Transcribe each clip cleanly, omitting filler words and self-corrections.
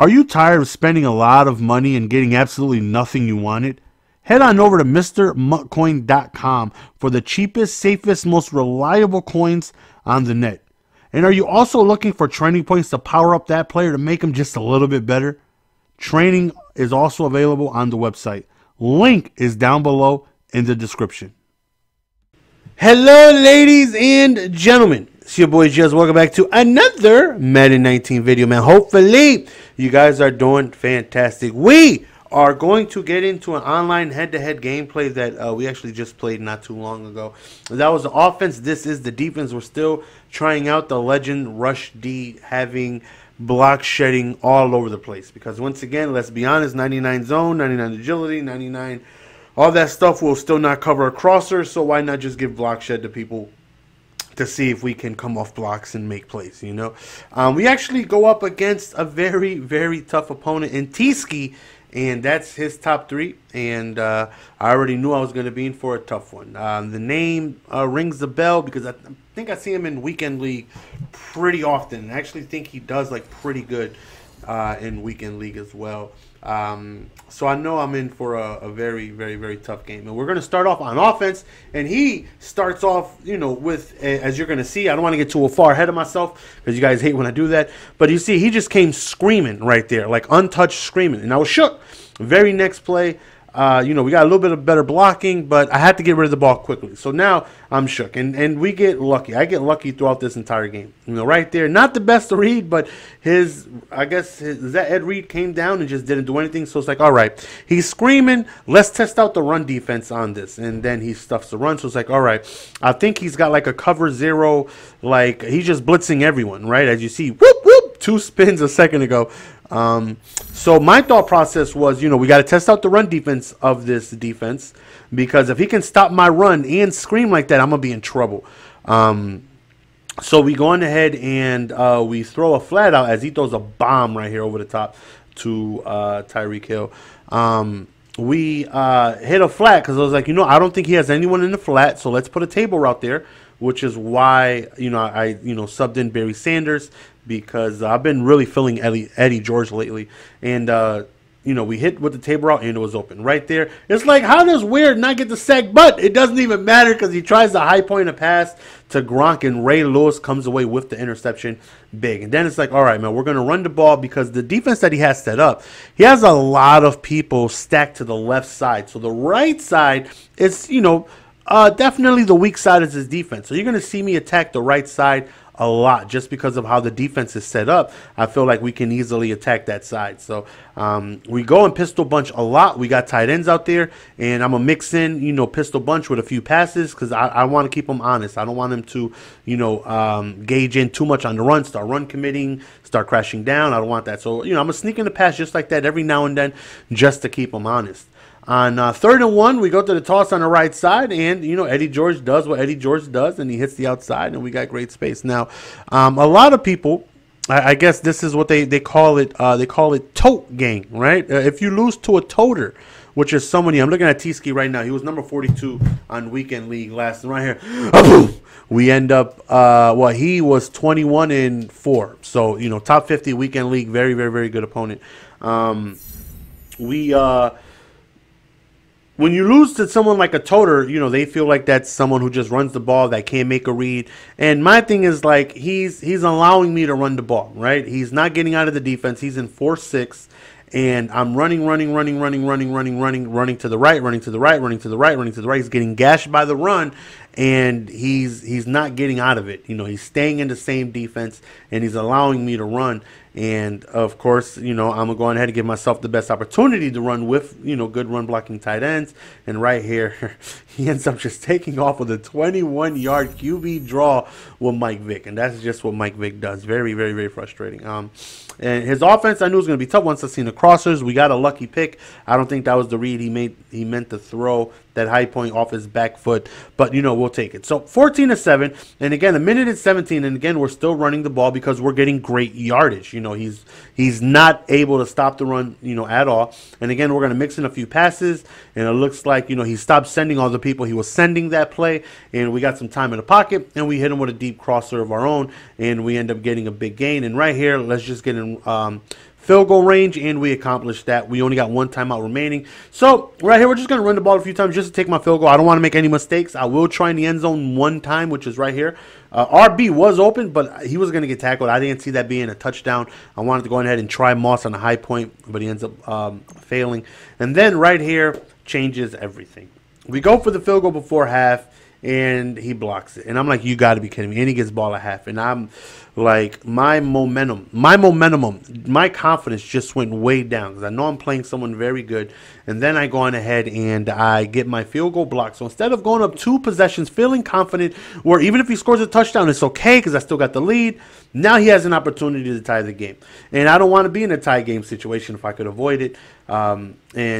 Are you tired of spending a lot of money and getting absolutely nothing you wanted? Head on over to MrMuttCoin.com for the cheapest, safest, most reliable coins on the net. And are you also looking for training points to power up that player to make him just a little bit better? Training is also available on the website. Link is down below in the description. Hello, ladies and gentlemen. It's your boy Jez. Welcome back to another Madden 19 video, man. Hopefully, you guys are doing fantastic. We are going to get into an online head-to-head gameplay that we actually just played not too long ago. That was the offense. This is the defense. We're still trying out the Legend Rush D, having block shedding all over the place. Because once again, let's be honest, 99 zone, 99 agility, 99, all that stuff will still not cover a crosser. So why not just give block shed to people to see if we can come off blocks and make plays, you know? We actually go up against a very, very tough opponent in T-Ski, and that's his top three. And I already knew I was going to be in for a tough one. The name rings the bell because I think I see him in Weekend League pretty often. I actually think he does like pretty good in Weekend League as well. So I know I'm in for a very, very, very tough game. And we're going to start off on offense. And he starts off, you know, with, as you're going to see, I don't want to get too far ahead of myself because you guys hate when I do that. But you see, he just came screaming right there, like untouched screaming. And I was shook. Very next play, you know, we got a little bit of better blocking, but I had to get rid of the ball quickly. So now I'm shook. And we get lucky. I get lucky throughout this entire game. You know, right there, not the best to read, but I guess that Ed Reed came down and just didn't do anything. So it's like, all right, he's screaming. Let's test out the run defense on this. And then he stuffs the run. So it's like, all right, I think he's got like a cover zero. Like he's just blitzing everyone, right? As you see, whoop, whoop, 2 spins a second ago. So my thought process was, you know, we got to test out the run defense of this defense, because if he can stop my run and scream like that, I'm going to be in trouble. So we go on ahead and we throw a flat out as he throws a bomb right here over the top to Tyreek Hill. We hit a flat because I was like, you know, I don't think he has anyone in the flat, so let's put a table route there, which is why, you know, I subbed in Barry Sanders, because I've been really feeling Eddie George lately. And, you know, we hit with the table route and it was open right there. It's like, how does Weird not get the sack? But it doesn't even matter because he tries to high point a pass to Gronk, and Ray Lewis comes away with the interception big. And then it's like, all right, man, we're going to run the ball, because the defense that he has set up, he has a lot of people stacked to the left side. So the right side is, you know, definitely the weak side is his defense. So you're going to see me attack the right side a lot just because of how the defense is set up. I feel like we can easily attack that side. So we go and pistol bunch a lot. We got tight ends out there, and I'm going to mix in, you know, pistol bunch with a few passes because I want to keep him honest. I don't want him to, you know, gauge in too much on the run, start run committing, start crashing down. I don't want that. So, you know, I'm going to sneak in the pass just like that every now and then just to keep him honest. On 3rd and 1, we go to the toss on the right side, and, you know, Eddie George does what Eddie George does, and he hits the outside, and we got great space. Now, a lot of people, I guess this is what they call it. They call it tote gang, right? If you lose to a toter, which is somebody, I'm looking at T-Ski right now. He was number 42 on Weekend League last, and right here, we end up, well, he was 21-4. So, you know, top 50 Weekend League, very, very, very good opponent. When you lose to someone like a toter, you know, they feel like that's someone who just runs the ball, that can't make a read. And my thing is, like, he's allowing me to run the ball, right? He's not getting out of the defense. He's in 4-6. And I'm running to the right, running to the right, running to the right, running to the right. He's getting gashed by the run, and he's not getting out of it. You know, he's staying in the same defense, and he's allowing me to run. And, of course, you know, I'm going to go ahead and give myself the best opportunity to run with, you know, good run blocking tight ends. And right here, he ends up just taking off with a 21-yard QB draw with Mike Vick. And that's just what Mike Vick does. Very, very, very frustrating. And his offense, I knew it was going to be tough once I seen the crossers. We got a lucky pick. I don't think that was the read he made. He meant to throw that high point off his back foot. But, you know, we'll take it. So 14-7. And, again, a minute and 17. And, again, we're still running the ball because we're getting great yardage. You know, he's not able to stop the run, you know, at all. And, again, we're going to mix in a few passes. And it looks like, you know, he stopped sending all the people he was sending that play. And we got some time in the pocket. And we hit him with a deep crosser of our own. And we end up getting a big gain. And right here, let's just get in field goal range, and we accomplished that. We only got one timeout remaining. So right here, we're just going to run the ball a few times just to take my field goal. I don't want to make any mistakes. I will try in the end zone one time, which is right here. RB was open, but he was going to get tackled. I didn't see that being a touchdown. I wanted to go ahead and try Moss on a high point, but he ends up failing. And then right here changes everything. We go for the field goal before half, and he blocks it. And I'm like, you got to be kidding me. And he gets ball at half. And I'm like, my confidence just went way down because I know I'm playing someone very good. And then I go on ahead and I get my field goal blocked. So instead of going up 2 possessions, feeling confident, where even if he scores a touchdown, it's okay because I still got the lead, now he has an opportunity to tie the game. And I don't want to be in a tie game situation if I could avoid it. And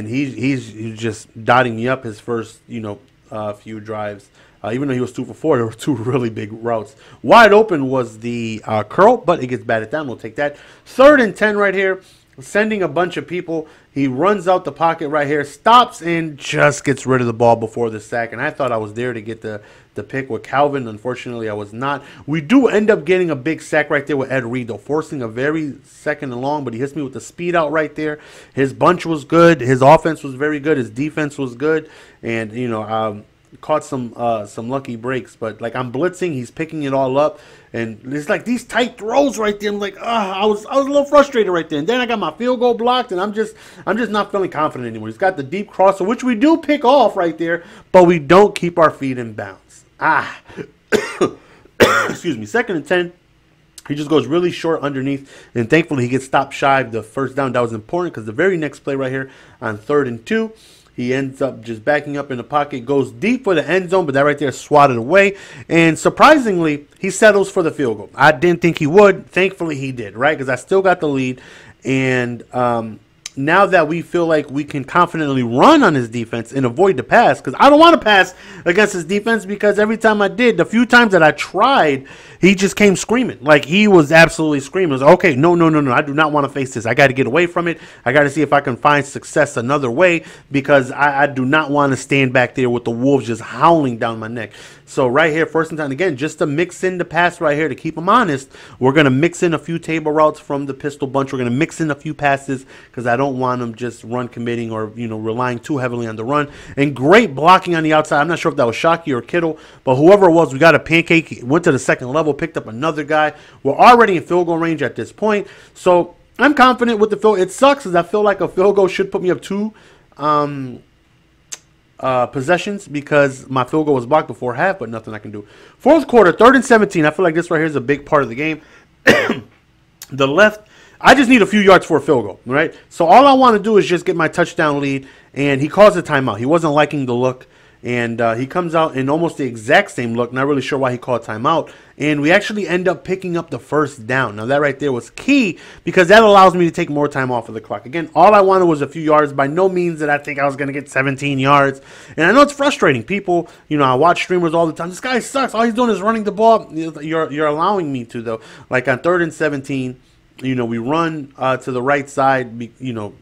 he's just dotting me up his first, few drives. Even though he was 2 for 4, there were 2 really big routes. Wide open was the curl, but it gets batted down. We'll take that. 3rd and 10 right here, sending a bunch of people. He runs out the pocket right here, stops, and just gets rid of the ball before the sack. And I thought I was there to get the pick with Calvin. Unfortunately, I was not. We do end up getting a big sack right there with Ed Reed, though, forcing a very second and long, but he hits me with the speed out right there. His bunch was good. His offense was very good. His defense was good. And, caught some lucky breaks, but like I'm blitzing, he's picking it all up, and it's like these tight throws right there. I'm like, I was a little frustrated right there, and then I got my field goal blocked, and I'm just not feeling confident anymore. He's got the deep crosser, which we do pick off right there, but we don't keep our feet in bounds. Excuse me. 2nd and 10. He just goes really short underneath, and thankfully he gets stopped shy of the first down. That was important because the very next play right here on 3rd and 2. He ends up just backing up in the pocket, goes deep for the end zone, but that right there is swatted away. And surprisingly, he settles for the field goal. I didn't think he would. Thankfully, he did, right? Because I still got the lead. And now that we feel like we can confidently run on his defense and avoid the pass, because I don't want to pass against his defense, because every time I did, the few times that I tried, he just came screaming. Like, he was absolutely screaming. I was like, okay, no, I do not want to face this. I got to get away from it. I got to see if I can find success another way, because I do not want to stand back there with the wolves just howling down my neck. So right here, 1st and 10, again, just to mix in the pass right here to keep him honest, we're going to mix in a few table routes from the pistol bunch. We're going to mix in a few passes because I don't want him just run committing or, relying too heavily on the run. And great blocking on the outside. I'm not sure if that was Shockey or Kittle, but whoever it was, we got a pancake, went to the 2nd level, picked up another guy. We're already in field goal range at this point. So I'm confident with the field. It sucks because I feel like a field goal should put me up 2 possessions because my field goal was blocked before half, but nothing I can do. 4th quarter, 3rd and 17. I feel like this right here is a big part of the game. The left, I just need a few yards for a field goal, right? So all I want to do is just get my touchdown lead, and he calls a timeout. He wasn't liking the look, and he comes out in almost the exact same look. Not really sure why he called timeout, and we actually end up picking up the 1st down. Now, that right there was key because that allows me to take more time off of the clock. Again, all I wanted was a few yards. By no means did I think I was going to get 17 yards, and I know it's frustrating. People, I watch streamers all the time. This guy sucks. All he's doing is running the ball. You're allowing me to, though. Like on 3rd and 17, we run to the right side,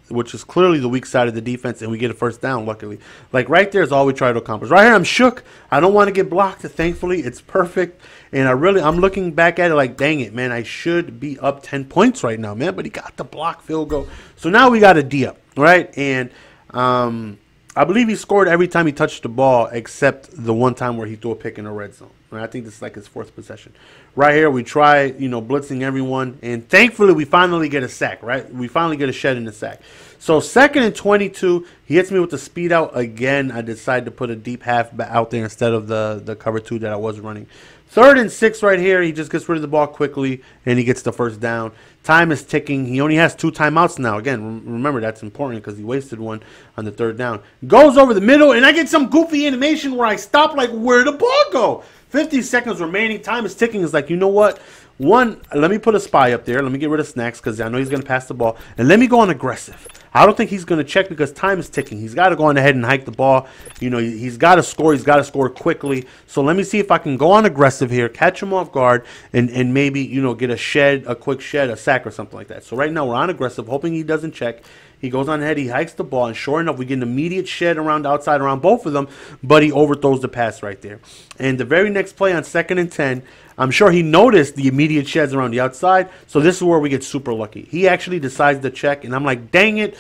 which is clearly the weak side of the defense, and we get a 1st down, luckily. Like, right there is all we try to accomplish. Right here, I'm shook. I don't want to get blocked. Thankfully, it's perfect. And I'm looking back at it like, dang it, man, I should be up 10 points right now, man. But he got the block field goal. So now we got a D up, right? And I believe he scored every time he touched the ball except the one time where he threw a pick in the red zone. Right? I think this is like his 4th possession. Right here, we try, blitzing everyone. And thankfully, we finally get a sack, right? We finally get a shed in the sack. So 2nd and 22, he hits me with the speed out again. I decide to put a deep half out there instead of the cover 2 that I was running. 3rd and 6 right here. He just gets rid of the ball quickly, and he gets the 1st down. Time is ticking. He only has 2 timeouts now. Again, remember, that's important because he wasted one on the 3rd down. Goes over the middle, and I get some goofy animation where I stop like, where'd the ball go? 50 seconds remaining. Time is ticking. It's like, you know what? One, let me put a spy up there. Let me get rid of Snacks because I know he's going to pass the ball. And let me go on aggressive. I don't think he's going to check because time is ticking. He's got to go on ahead and hike the ball. He's got to score. He's got to score quickly. So let me see if I can go on aggressive here, catch him off guard, and maybe, get a quick shed, a sack or something like that. So right now we're on aggressive, hoping he doesn't check. He goes on ahead, he hikes the ball, and sure enough, we get an immediate shed around outside around both of them, but he overthrows the pass right there. And the very next play on 2nd and 10, I'm sure he noticed the immediate sheds around the outside. So this is where we get super lucky. He actually decides to check, and I'm like, dang it.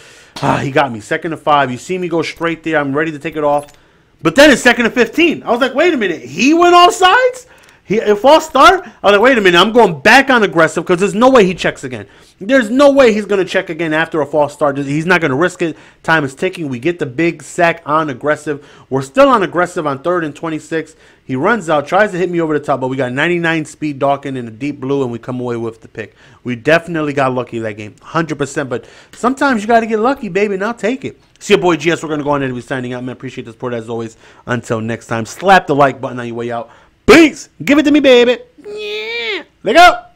He got me. 2nd and 5. You see me go straight there. I'm ready to take it off. But then it's 2nd and 15. I was like, wait a minute. He went off sides? A false start? I was like, wait a minute. I'm going back on aggressive because there's no way he checks again. There's no way he's going to check again after a false start. He's not going to risk it. Time is ticking. We get the big sack on aggressive. We're still on aggressive on 3rd and 26. He runs out, tries to hit me over the top, but we got 99 speed Dawkins in a deep blue, and we come away with the pick. We definitely got lucky that game, 100%. But sometimes you got to get lucky, baby, and I'll take it. See your boy GS. We're going to go on and be signing out, man. Appreciate the support as always. Until next time, slap the like button on your way out. Peace. Give it to me, baby. Yeah. Let go.